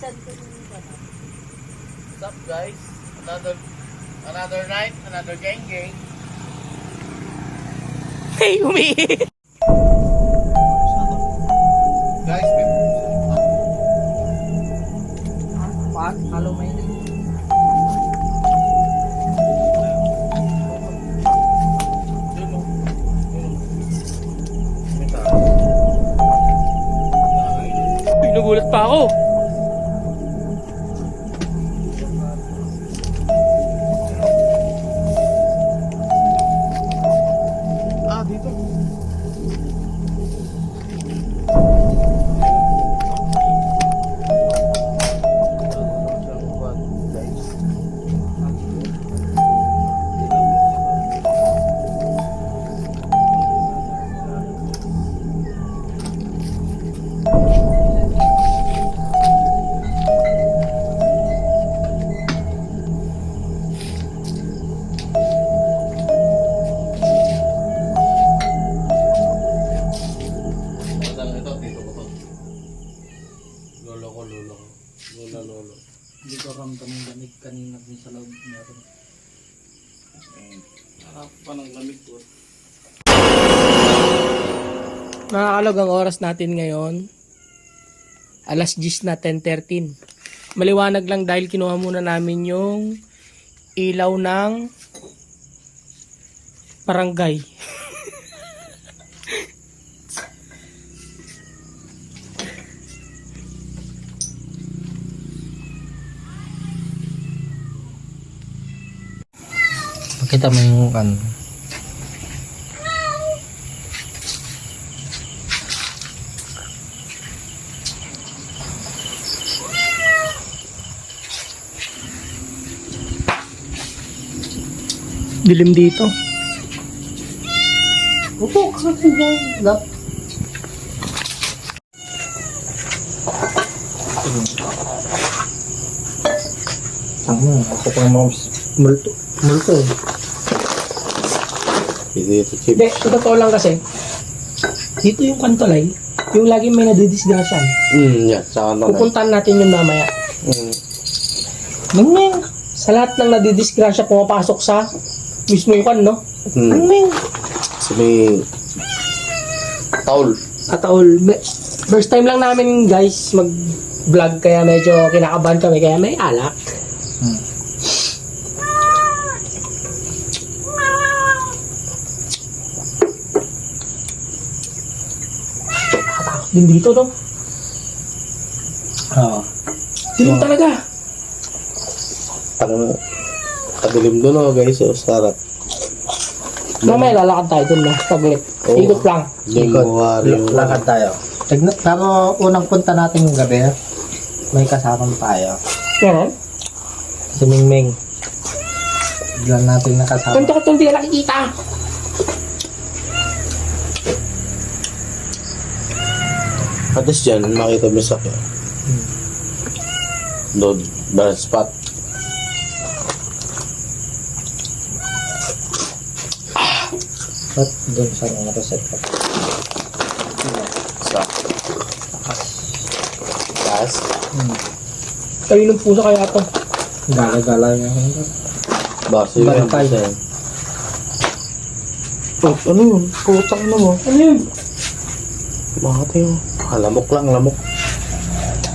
What's up guys? Another night, another gang. Hey, umihi! Guys, Halo may Nagulat pa ako. dito. Lolo. Hindi ko ramdam yung lamig kanina dun sa loob meron. Harap pa ng lamig ko. Nakakalog ang oras natin ngayon. Alas 10 na, 10:13. Maliwanag lang dahil kinuha muna namin yung ilaw ng barangay. Makita mo yung ano. Dilim dito. Upo, kasi dyan. Ako pa mga multo. Multo eh. Dito chips. Hindi, sa totoo lang kasi, dito yung kantolay, yung lagi may nadidisgrasyan. Yeah, sa kanto. Pupuntahan natin yung mamaya. Mingming, sa lahat ng nadidisgrasya pumapasok sa mismo yung kan, no? Mingming. Kasi may taul. First time lang namin guys mag-vlog kaya medyo kinakabahan kami kaya may alak. Din dito no? Oo. Dilim talaga. Parang kadilim doon oh guys. Oh, sarap. Mamaya lalakad tayo dun na. Taglit. Oo. Ikot lang. Lakad tayo. Pero unang punta natin yung gabi, may kasama tayo. Meron? Si Mingming. Bigyan natin nakasama. Tuntok hindi na nakikita. Hadas dyan, makita mo sa akin. Doon, bad spot. Ba't doon sa mga reset ko? Sa taas. Kayo ng puso kaya to. Gala-gala niya. Baso yun. Bantay. Oh, ano yun? Putang na mo. Ano yun? Bakit yun? Lamok lang, lamok.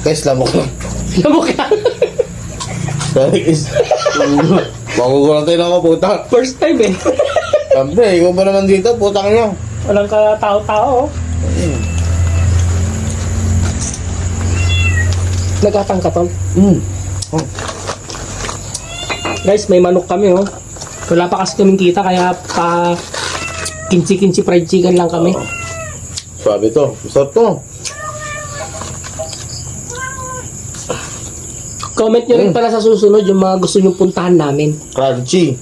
Guys, lamok lang. Lamok ka. Guys, magugulat tayo na ako, putang. First time eh. Sabi, ikaw ba naman dito, putang nyo. Walang katao-tao. Nagkatang katol. Oh. Guys, may manok kami oh. Wala pa kasi kaming kita kaya pa kinsi-kinsi fried chicken lang kami. Sabi to, masarap to. Comment nyo rin pala sa susunod yung mga gusto nyo puntahan namin. Crunchy.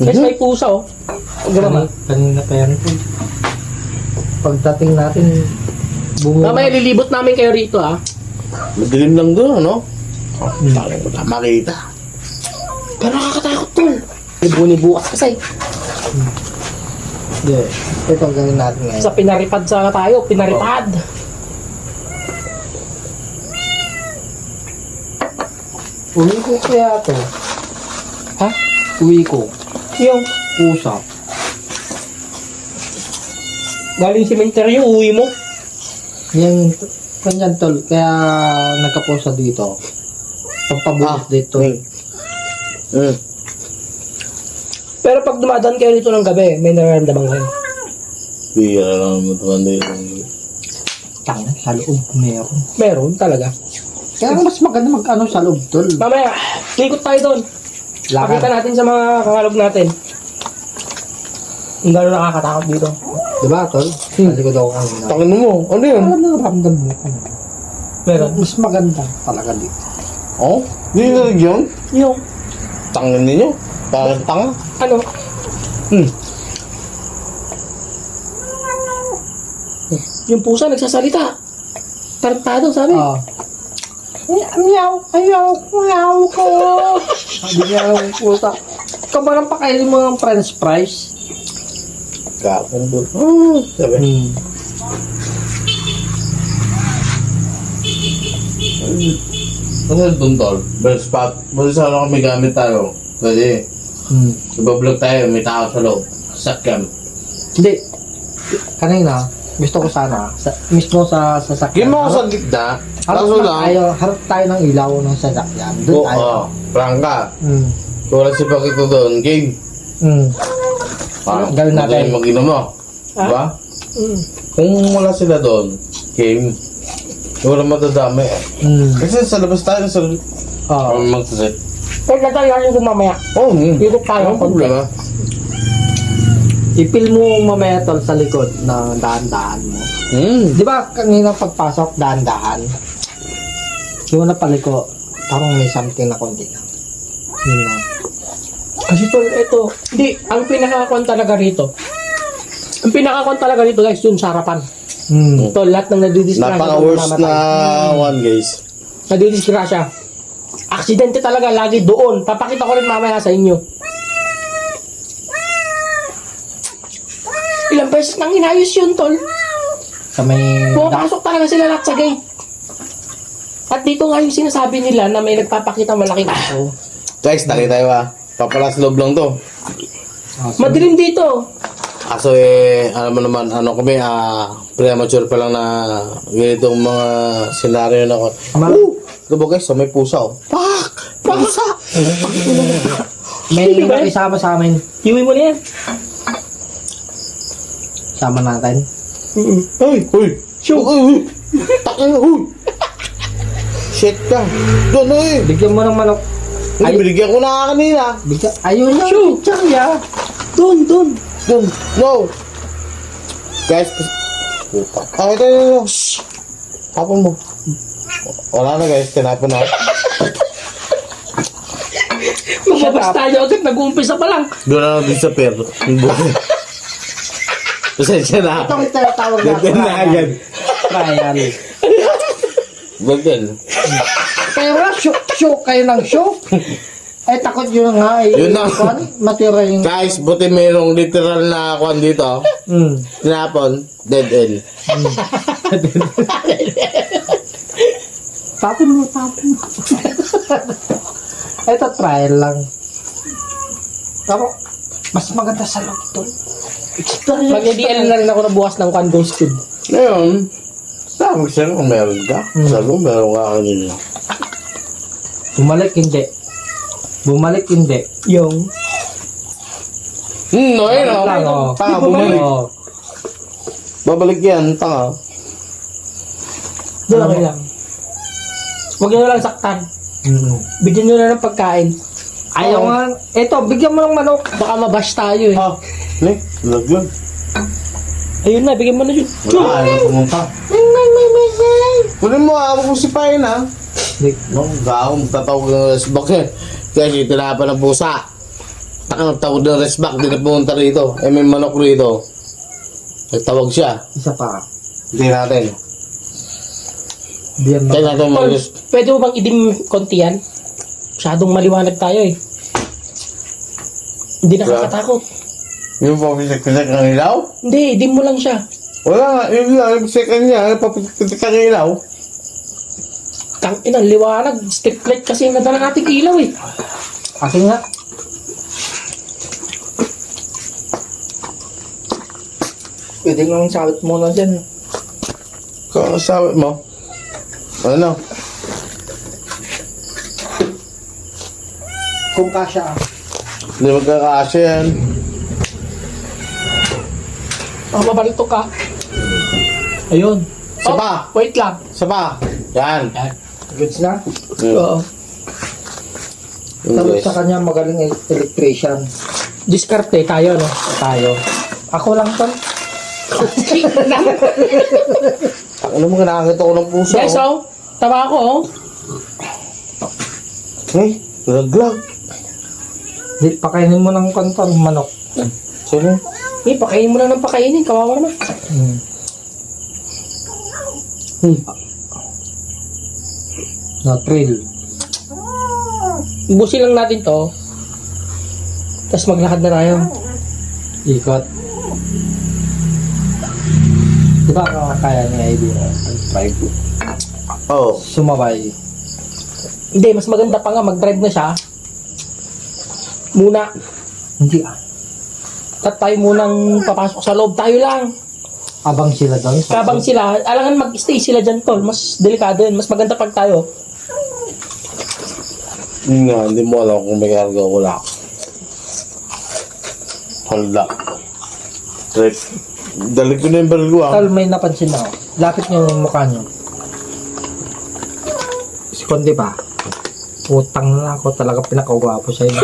Guys, may pusa oh. Grama. Kanina pa yan. Pagdating natin, Mamaya lilibot namin kayo rito ah. Madilim lang doon, ano? Bakit ko na makita. Pero nakakatakot tol. Libo ni bukas kasi. Hindi. Ito ang gawin natin ngayon. Sa pinaripad sa tayo, pinaripad. Uwi ko kaya to. Ha? Uwi ko. Yung Usap. galing sementeryo, uwi mo. Yan, kanyan tol. Kaya nagkaposa dito. Pagpabukas dito. Pero pag dumadaan kayo dito ng gabi, may nararamdaman kayo. Bira lang mo ito. Tanga, sa loob meron. Meron talaga. Kaya mas maganda mag-ano sa loob tol. Mamaya, ikot tayo doon. Pakita natin sa mga kakalog natin. Ang gano'n nakakatakot dito. Diba tol? Kasi ko daw kanina. Takin mo. Ano yun? Ano ramdam mo? Meron. Mas maganda talaga dito. Oh? Hindi na yun? Yung, Tangin ninyo. Parang tanga. ano? Yung pusa nagsasalita. Tarantado, sabi. Ah. Meow, ayaw, meow ko. Sabi niya ang puta. Ikaw ba nang pakailin mo ng french fries? Kapon doon. Sabi. Ano doon tol? Best spot. Buti sana kami gamit tayo. Kasi, ibablog tayo. May tao sa loob. Sakyan. Hindi. Kanina, gusto ko sana, mismo sa sasakyan. Game mo ako sa gitna. Kaso lang. Harap tayo ng ilaw ng sasakyan. Doon tayo. Oo. Prangka. Mm. Kung wala si Pakito doon, game. Mm. Parang Gawin natin. magaling mag-inom mo. Ha? Diba? Mm. Kung wala sila doon, game. Wala matadami. Kasi sa labas tayo, sa Oo. magsasit. Pwede na tayo natin kung mamaya. Oo. Ikot tayo. Ang problema. Ipil mo mamaya tol sa likod na daan-daan mo. Di ba kanina pagpasok, daan-daan? Yung na paliko, parang may something na konti lang. Yun lang. Kasi tol, ito. Hindi, ang pinakakuan talaga rito. Ang pinakakuan talaga rito guys, yung sa harapan. Tol, lahat ng nadidisgrasya. Napaka-worst na one, guys. Nadidisgrasya. Aksidente talaga lagi doon. Papakita ko rin mamaya sa inyo. Ilang beses nang inayos yun, tol. Sa may... Pumapasok talaga sila lahat sa gate. At dito nga yung sinasabi nila na may nagpapakita malaking aso. Guys, nakita tayo ah. Papalas loob lang to. Madilim dito. Kaso alam mo naman, ano kami, premature pa lang na ganitong mga senaryo na ako. Diba guys, so may pusa oh. Pak! Pusa! May nakisama sa amin. Iwi mo na yan. Sama natin. Ay! Uy! Shoot! Uy! Takin! Uy! Shit ka! Doon eh! Bigyan mo ng manok. Ay, binigyan ko na kanina. Bigyan... Ayun na. Shoot! Tsaya. Doon! Doon! No! Guys, puta. Ito. Shhh! Tapon mo. Wala na guys, tinapon na. Lumabas tayo agad, nag-uumpisa pa lang. Doon na disappear. Pasensya na. Ito ang tinatawag Ganyan na agad. Trial. Ganyan. Kaya nga, show kayo ng show. Ay, takot yun nga. Yun na. Matira yung... Guys, buti mayroong literal na kwan dito. Tinapon, dead end. Tapon mo. Ito, trial lang. Pero, mas maganda sa loob to. Experience. Mag-DL na rin ako na bukas ng Ghost Tube. Ngayon, sabi sa'yo kung meron ka. Sabi ko, meron ka kanina. Bumalik hindi. Yung... No, ayun Lang, o. oh. Tanga, bumalik. Oo. Babalik yan, tanga. Doon okay lang. Huwag nyo na lang saktan. Bigyan nyo na ng pagkain. Ayaw nga. Ito, bigyan mo ng manok. Baka mabash tayo eh. Ha? Ne? Lagyan. Ayun na, bigyan mo na yun. Wala, ayaw pumunta. Kunin mo, ako kung sipahin ha. No, gaong tatawag ng resback yan. Kasi tinapan ng pusa. Taka nagtawag ng resback, di na pumunta rito. Eh may manok rito. Nagtawag siya. Isa pa. Hindi natin. Diyan Kaya natin Tol, mag- pwede mo bang idim konti yan? Masyadong maliwanag tayo eh. Hindi nakakatakot. Yung papitik-pitik ng ilaw? Hindi, dim mo lang siya. Wala nga, yun lang, yung second niya, yung papitik-pitik ng ilaw. Tang ina, liwanag. Stick light kasi yung nadala nating ilaw eh. Akin nga. Pwede nga sabit muna dyan. Kung sabi mo, ano? Kung kasya. Hindi magkakasya yan. Oh, mabalito ka. Ayun. Isa pa. Wait lang. Isa pa. Yan. Yan. Goods na. Oo. Yun, Tapos guys. sa kanya magaling electrician. Diskarte tayo, no? Tayo. Ako lang to. Ano mo, nakakita ko ng puso. Guys, oh. Tawa ko, oh. Laglag. Di, pakainin mo ng kanton, manok. Sino? Eh, pakainin mo lang ng pakainin. Kawawa naman. No thrill. Ubusin lang natin to. Tapos maglakad na tayo. Ikot. Di ba kaya niya idea? Drive. Oh. Sumabay. Hindi, mas maganda pa nga. Mag-drive na siya. Muna. Hindi ah. At tayo munang papasok sa loob. Tayo lang. Abang sila doon. Kabang sila, alangan mag-stay sila dyan, tol. Mas delikado yun. Mas maganda pag tayo. Yun nga, hindi mo alam kung may karga o wala. Hold up. Trip. Dali ko na yung baril ko ah. Tal, may napansin ako. Lapit niyo yung mukha niyo. Si Kondi ba? Putang na ako talaga pinakagwapo sa inyo.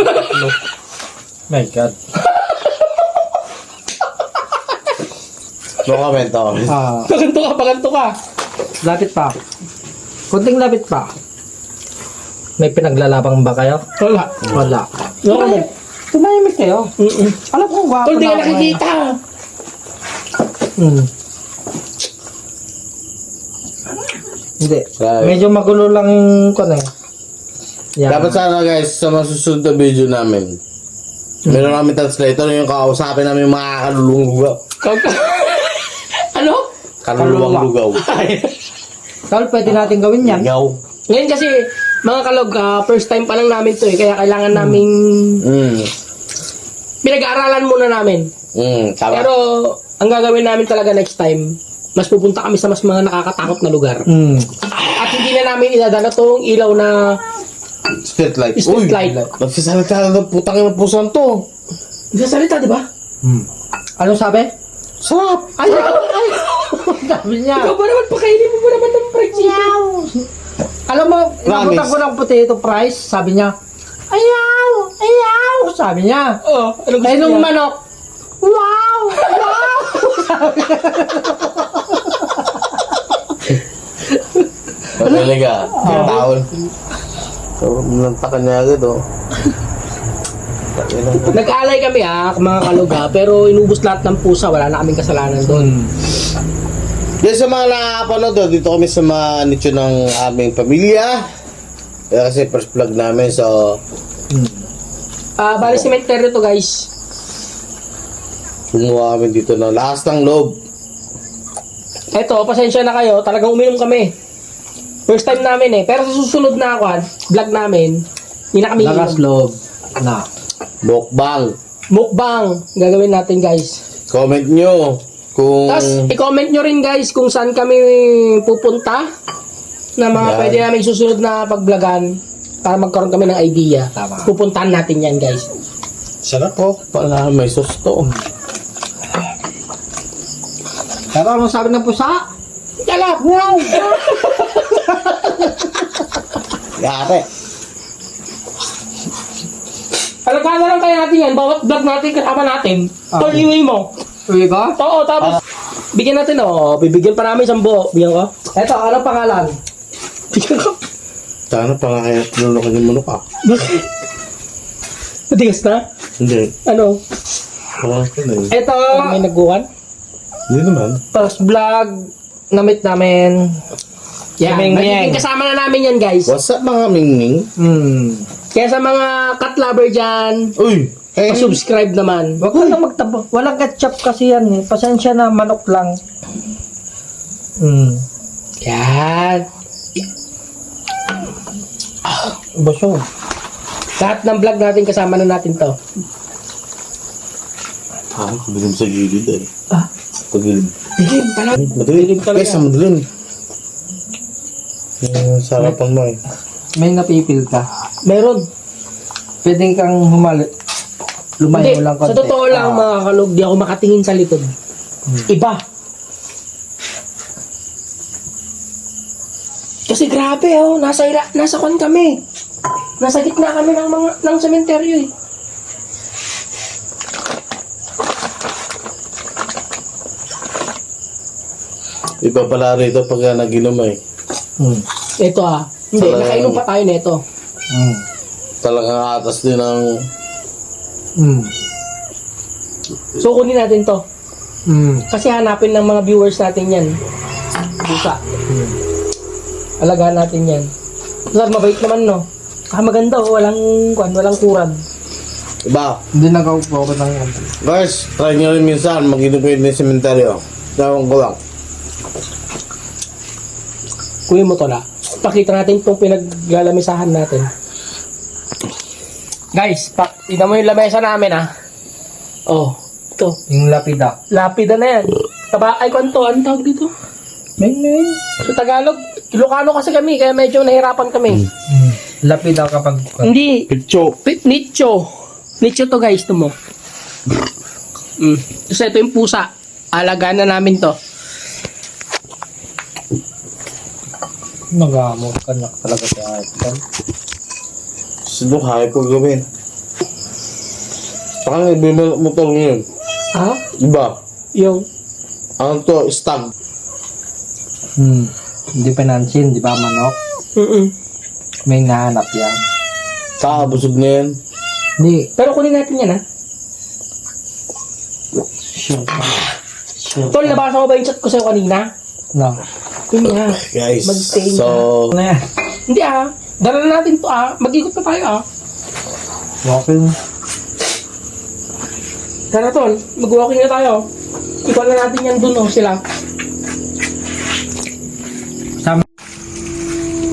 My God. No comment ako. Ah, Paganto ka. lapit pa. Kunting lapit pa. May pinaglalabang ba kayo? Wala. Wala. No. Tumahimik kayo. Alam ko gwapo Tol, di na ka ako nakikita. ngayon. Hindi. Right. Medyo magulo lang ko na eh. Yan. Dapat sana guys, sa masusunod na video namin, meron kami translator yung kakausapin namin yung mga kalulung lugaw. Ano? Kaluluwang lugaw. Tal, pwede natin gawin yan. Lugaw. Ngayon kasi, mga kalog, first time pa lang namin to eh. Kaya kailangan naming pinag-aaralan muna namin. Tama. Pero, ang gagawin namin talaga next time, mas pupunta kami sa mas mga nakakatakot na lugar. At hindi na namin idadala tong ilaw na Street light. street light. Nagsasalita na ng putang ng pusan to. Nagsasalita, di ba? Ano sabi? Sarap. Ayaw! Sabi niya. Ikaw ba naman, pakainin mo ba naman ng fried chicken? Alam mo, nabutan ko ng potato fries, sabi niya, ayaw! Ayaw! Sabi niya. Oh, ano gusto Kaya nung niya? manok, wow! Wow! Magaling ka. Tawon. Nantakan niya agad oh. Nag-alay kami mga kaluga, pero inubos lahat ng pusa, wala na kaming kasalanan doon. Yes, sa mga nakapanood, dito kami sa mga nicho ng aming pamilya. Kasi first vlog namin, so Bali cemetery to guys. kumuha kami dito ng lakas ng loob. Eto, pasensya na kayo, talagang uminom kami. First time namin eh, pero sa susunod na vlog namin, hindi na kami Lakas iinom. loob. Na. Mukbang. Mukbang, gagawin natin guys. Comment nyo kung Tapos, i-comment nyo rin guys kung saan kami pupunta na mga Yan. pwede namin susunod na pag-vlogan para magkaroon kami ng idea. Tama. Pupuntahan natin yan guys. sarap oh. Pala may sauce to. Pero ano sabi ng pusa? Yala! Wow! Yate. Alagana lang kaya natin yan. Bawat vlog natin kasama natin. Tol, iwi mo. Uy ba? Oo, tapos bigyan natin bibigyan pa namin isang buo. Bigyan ko. Eto, ano pangalan? Bigyan ko. Sana pa nga kaya tinulokan yung manok ah. Bakit? Matigas na? Hindi. Ano? Parang ito na yun. Eto, May naguhan? Hindi naman. first vlog na-meet namin. Yan. Ming Magiging Ming. kasama na namin yan guys. What's up mga mingming? Hmm. Kaya sa mga cat lover dyan, Uy! Pa-subscribe naman. Huwag ka na magtabo. Walang ketchup kasi yan eh. Pasensya na, manok lang. Yan. Busog. Lahat ng vlog natin kasama na natin to. Madilim sa gilid eh. Pagilid. Dilim pala. Madilim talaga. Yes, madilim. Yung sarapan mo eh. May napipil ka. Meron. Pwede kang Hindi, lumayo lang konti. sa totoo lang mga kalog, di ako makatingin sa likod. Iba. Kasi grabe oh, nasa kwan kami. Nasa gitna kami ng sementeryo eh. Iba pala rito pag nag-inom eh. Ito hindi, Talagang- nakainom pa tayo nito. Talagang atas din ng... So kunin natin to. Kasi hanapin ng mga viewers natin yan. Buka. Alagaan natin yan. Sir, mabait naman no. Maganda oh, walang kurad. Iba. Hindi nagkaupo ko ng Guys, try nyo rin minsan mag-inom kayo ng sementeryo. Tawang ko lang. Kunin mo to na. Pakita natin itong pinaglalamisahan natin. Guys, tignan mo yung lamesa namin Oh, ito. yung lapida. Lapida na yan. Ay, kwanto, ang tawag dito? May. Sa Tagalog, Ilocano kasi kami, kaya medyo nahirapan kami. Lapida kapag... Hindi, Pitcho. nicho. Nicho to guys, ito mo. Tapos ito yung pusa. Alagaan na namin to. Nagamot ka na talaga si Arthur. Sino kaya ko gawin? Saka nagbimal motor ngayon. Ha? Iba. Yung, Ano to? Stag. Hindi pinansin, di ba manok? May nahanap yan. Saka busog na yan. Hindi. pero kunin natin yan Sure. Tol, nabasa mo ba yung chat ko sa'yo kanina? No. Yun nga. Guys, Mag-stay so... Ano yan? Hindi dala na natin to mag-ikot pa tayo Walking. Tara tol, mag-walking na tayo. Ikot na natin yan dun sila.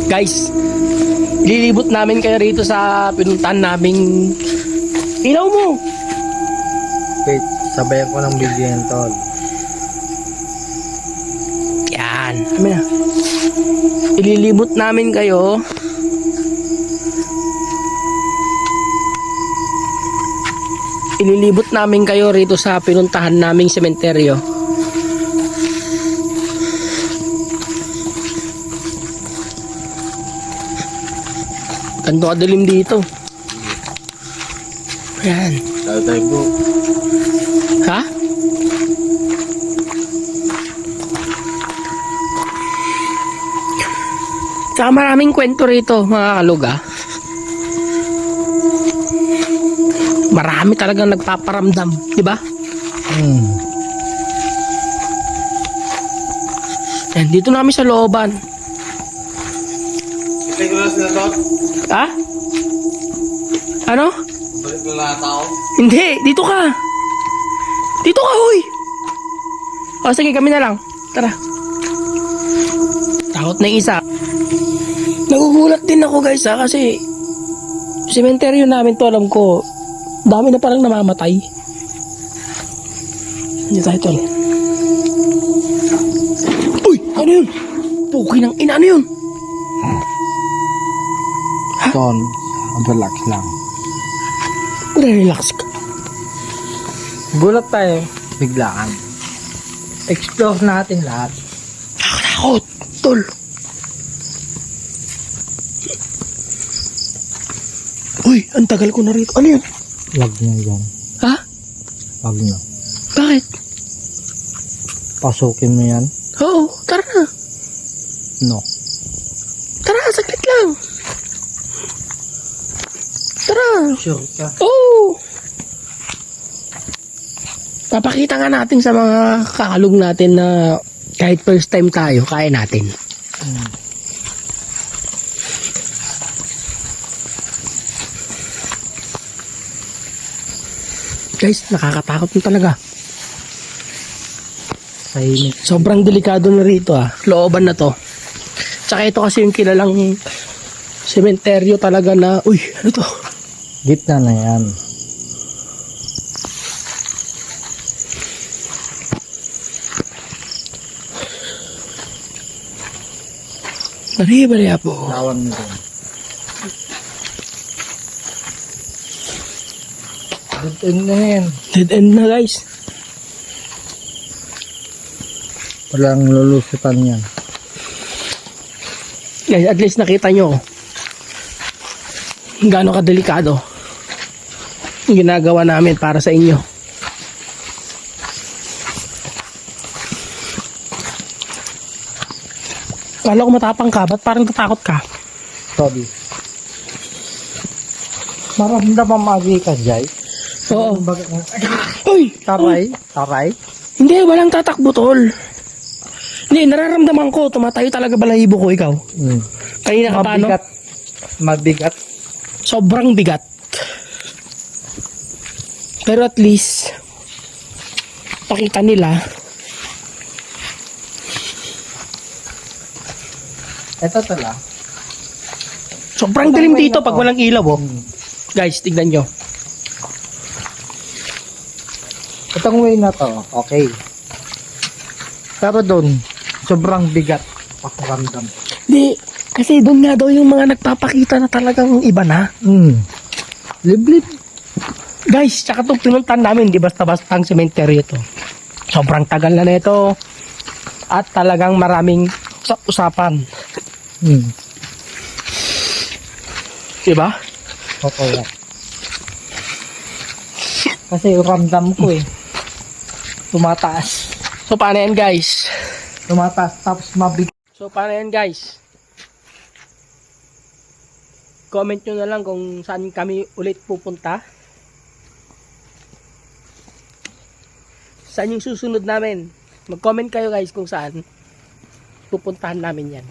Guys, lilibot namin kayo rito sa pinuntahan naming ilaw mo. Wait, sabayan ko ng video yan, tol. Yan. Kami na. Ililibot namin kayo. Ililibot namin kayo rito sa pinuntahan naming sementeryo. Ganto kadilim dito. Ayan. Tatay ko. Ha? Tsaka maraming kwento rito, mga kalug Marami talagang nagpaparamdam, di ba? Yan, dito na kami sa looban. Balik na sila to? Ha? Ano? Balik na lahat ako? Hindi, dito ka. Dito ka, hoy. O, sige, kami na lang. Tara. Takot na yung isa. Nagugulat din ako, guys, kasi sementeryo namin to, alam ko, dami na parang namamatay. Hindi tayo, tol. Uy, ano yun? Puki ng ina, ano yun? Tol, relax lang. Relax ka. Gulat tayo. Biglaan. Explore natin lahat. Takot, tol. Uy, ang tagal ko na rito. Ano yun? Wag na yan. Ha? Wag na. Bakit? Pasukin mo yan? Oo, tara na. No. Tara, saglit lang. Tara. Sure ka? Oo. Papakita nga natin sa mga kakalog natin na kahit first time tayo, kaya natin. Guys, nakakatakot mo talaga. Tahimik. Sobrang delikado na rito Looban na to. Tsaka ito kasi yung kilalang sementeryo talaga na, uy, ano to? Gitna na yan. Bari po. Lawan mo din. Dead end na yan. Dead end na guys. Walang lulusutan yan. Guys, at least nakita nyo gaano kadelikado yung ginagawa namin para sa inyo. Kala ko matapang ka, ba't parang tatakot ka? Sorry. Maramdaman magi ka, Jai. Oo. Uy! Taray? Taray? Hindi, walang tatakbo, tol. Hindi, nararamdaman ko, tumatayo talaga balahibo ko, ikaw. Kanina ka paano? Mabigat. Mabigat. Sobrang bigat. Pero at least, pakita nila, Ito tala. sobrang dilim dito pag walang ilaw, Guys, tignan nyo. Itong way na to, okay. Pero doon, sobrang bigat. Pakiramdam. Hindi, kasi doon nga daw yung mga nagpapakita na talagang iba na. Liblib. Guys, tsaka itong pinuntan namin, di basta-basta ang cemetery ito. Sobrang tagal na nito. At talagang maraming usapan. Diba? Totoo yan. Kasi ramdam ko tumataas. So, paano yan, guys? Tumataas tapos mabigat. So, paano yan, guys? Comment nyo na lang kung saan kami ulit pupunta. Saan yung susunod namin. Mag-comment kayo, guys, kung saan pupuntahan namin yan.